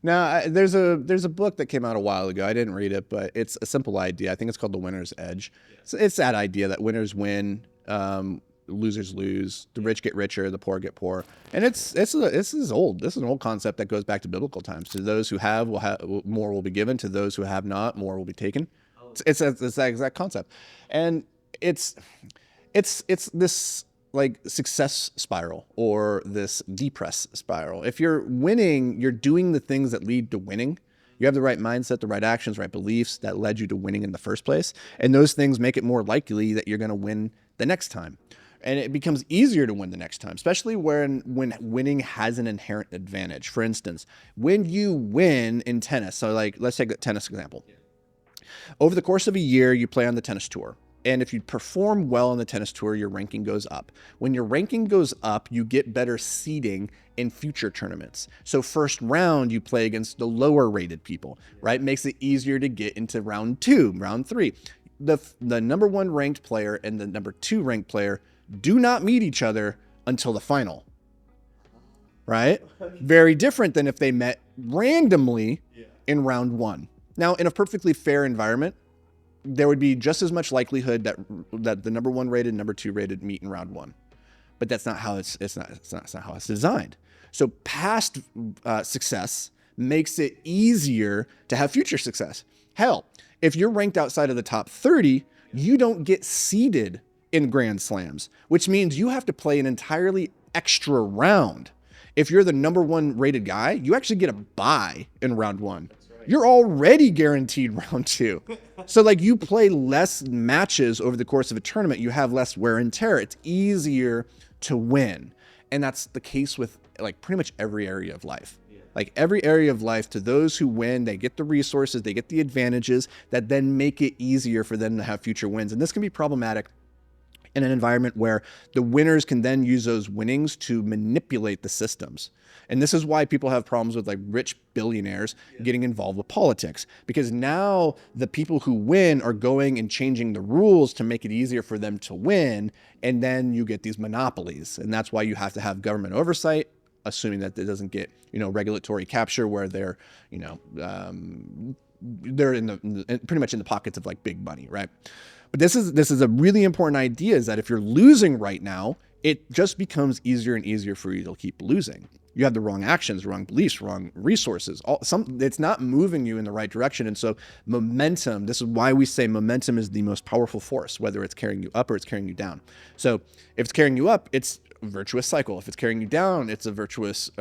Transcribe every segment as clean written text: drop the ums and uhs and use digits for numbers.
Now, there's a book that came out a while ago. I didn't read it, but it's a simple idea. I think it's called The Winner's Edge. So it's that idea that winners win, losers lose, the rich get richer, the poor get poor, and this is old. This is an old concept that goes back to biblical times. To those who have, will have more will be given. To those who have not, more will be taken. It's that exact concept, and it's it's this like success spiral or this depress spiral. If you're winning, you're doing the things that lead to winning. You have the right mindset, the right actions, right beliefs that led you to winning in the first place. And those things make it more likely that you're going to win the next time. And it becomes easier to win the next time, especially when winning has an inherent advantage. For instance, when you win in tennis, so like let's take a tennis example. Over the course of a year, you play on the tennis tour. And if you perform well on the tennis tour, your ranking goes up. When your ranking goes up, you get better seeding in future tournaments. So first round, you play against the lower rated people, right? Makes it easier to get into round two, round three. The number one ranked player and the number two ranked player do not meet each other until the final, right? Very different than if they met randomly in round one. Now, in a perfectly fair environment, there would be just as much likelihood that the number one rated, number two rated meet in round one, but that's not how it's not how it's designed. So past success makes it easier to have future success. Hell, if you're ranked outside of the top 30, you don't get seeded in Grand Slams, which means you have to play an entirely extra round. If you're the number one rated guy, you actually get a bye in round one. You're already guaranteed round two. So like you play less matches over the course of a tournament, you have less wear and tear. It's easier to win. And that's the case with like pretty much every area of life. Like every area of life, to those who win, they get the resources, they get the advantages that then make it easier for them to have future wins. And this can be problematic in an environment where the winners can then use those winnings to manipulate the systems. And this is why people have problems with like rich billionaires getting involved with politics, because now the people who win are going and changing the rules to make it easier for them to win. And then you get these monopolies. And that's why you have to have government oversight, assuming that it doesn't get, regulatory capture where they're, they're pretty much in the pockets of like big money, right? But this is a really important idea, is that if you're losing right now, it just becomes easier and easier for you to keep losing. You have the wrong actions, wrong beliefs, wrong resources. It's not moving you in the right direction. And so momentum, this is why we say momentum is the most powerful force, whether it's carrying you up or it's carrying you down. So if it's carrying you up, it's a virtuous cycle. If it's carrying you down, it's a virtuous,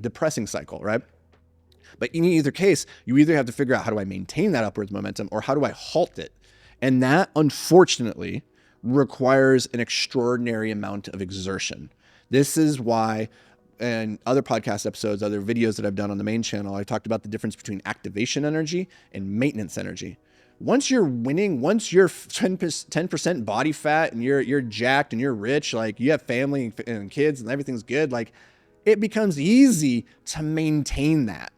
depressing cycle, right? But in either case, you either have to figure out, how do I maintain that upwards momentum, or how do I halt it? And that, unfortunately, requires an extraordinary amount of exertion. This is why, in other podcast episodes, other videos that I've done on the main channel, I talked about the difference between activation energy and maintenance energy. Once you're winning, once you're 10% body fat and you're jacked and you're rich, like you have family and kids and everything's good, like it becomes easy to maintain that.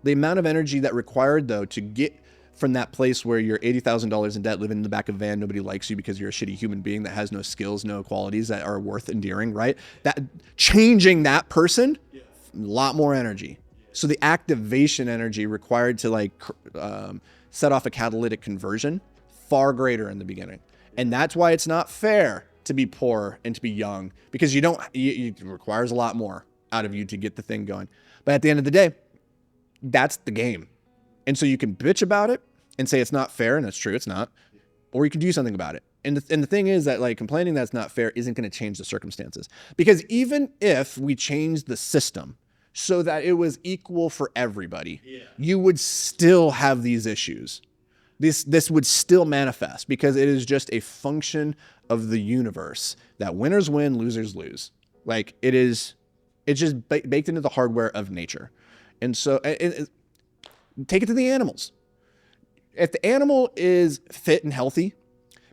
The amount of energy that required, though, to get from that place where you're $80,000 in debt, living in the back of a van, nobody likes you because you're a shitty human being that has no skills, no qualities that are worth endearing, right? That changing that person, a lot more energy. So the activation energy required to like set off a catalytic conversion, far greater in the beginning. And that's why it's not fair to be poor and to be young, because it requires a lot more out of you to get the thing going. But at the end of the day, that's the game. And so you can bitch about it and say it's not fair, and that's true, it's not, or you can do something about it. And the thing is that like complaining that's not fair isn't going to change the circumstances, because even if we change the system so that it was equal for everybody, you would still have these issues. This would still manifest, because it is just a function of the universe that winners win, losers lose. Like it's just baked into the hardware of nature. And so take it to the animals. If the animal is fit and healthy,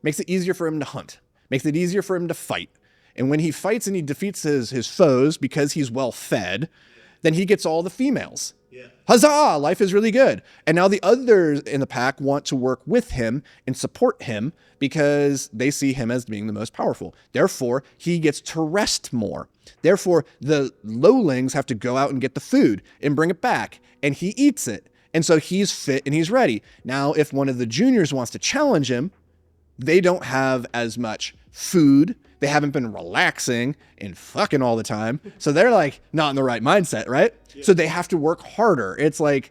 makes it easier for him to hunt, makes it easier for him to fight. And when he fights and he defeats his foes because he's well fed, then he gets all the females. Huzzah! Life is really good. And now the others in the pack want to work with him and support him because they see him as being the most powerful. Therefore, he gets to rest more. Therefore, the lowlings have to go out and get the food and bring it back, and he eats it. And so he's fit and he's ready. Now, if one of the juniors wants to challenge him, they don't have as much food. They haven't been relaxing and fucking all the time. So they're like not in the right mindset, right? Yeah. So they have to work harder. It's like,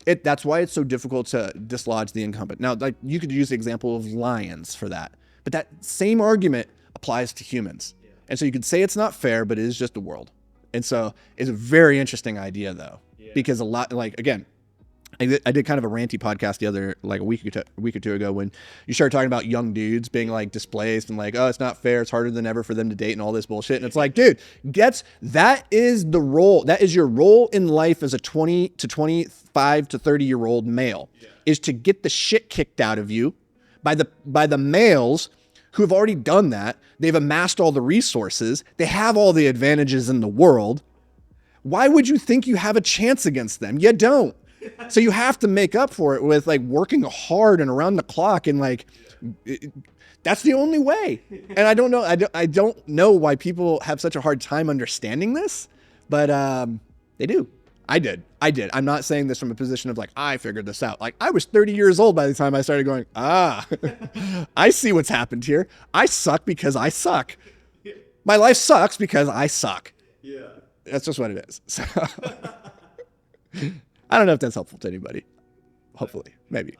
that's why it's so difficult to dislodge the incumbent. Now, like you could use the example of lions for that, but that same argument applies to humans. Yeah. And so you could say it's not fair, but it is just the world. And so it's a very interesting idea though, because a lot, like, again, I did kind of a ranty podcast a week or two ago when you started talking about young dudes being like displaced and like, oh, it's not fair. It's harder than ever for them to date and all this bullshit. And it's like, dude, that is the role. That is your role in life as a 20 to 25 to 30-year-old male, is to get the shit kicked out of you by the males who have already done that. They've amassed all the resources. They have all the advantages in the world. Why would you think you have a chance against them? You don't. So you have to make up for it with like working hard and around the clock, and like that's the only way. And I don't know why people have such a hard time understanding this, but they do. I did. I'm not saying this from a position of like I figured this out. Like I was 30 years old by the time I started going, I see what's happened here. I suck because I suck. My life sucks because I suck. Yeah. That's just what it is. So I don't know if that's helpful to anybody. Hopefully, maybe.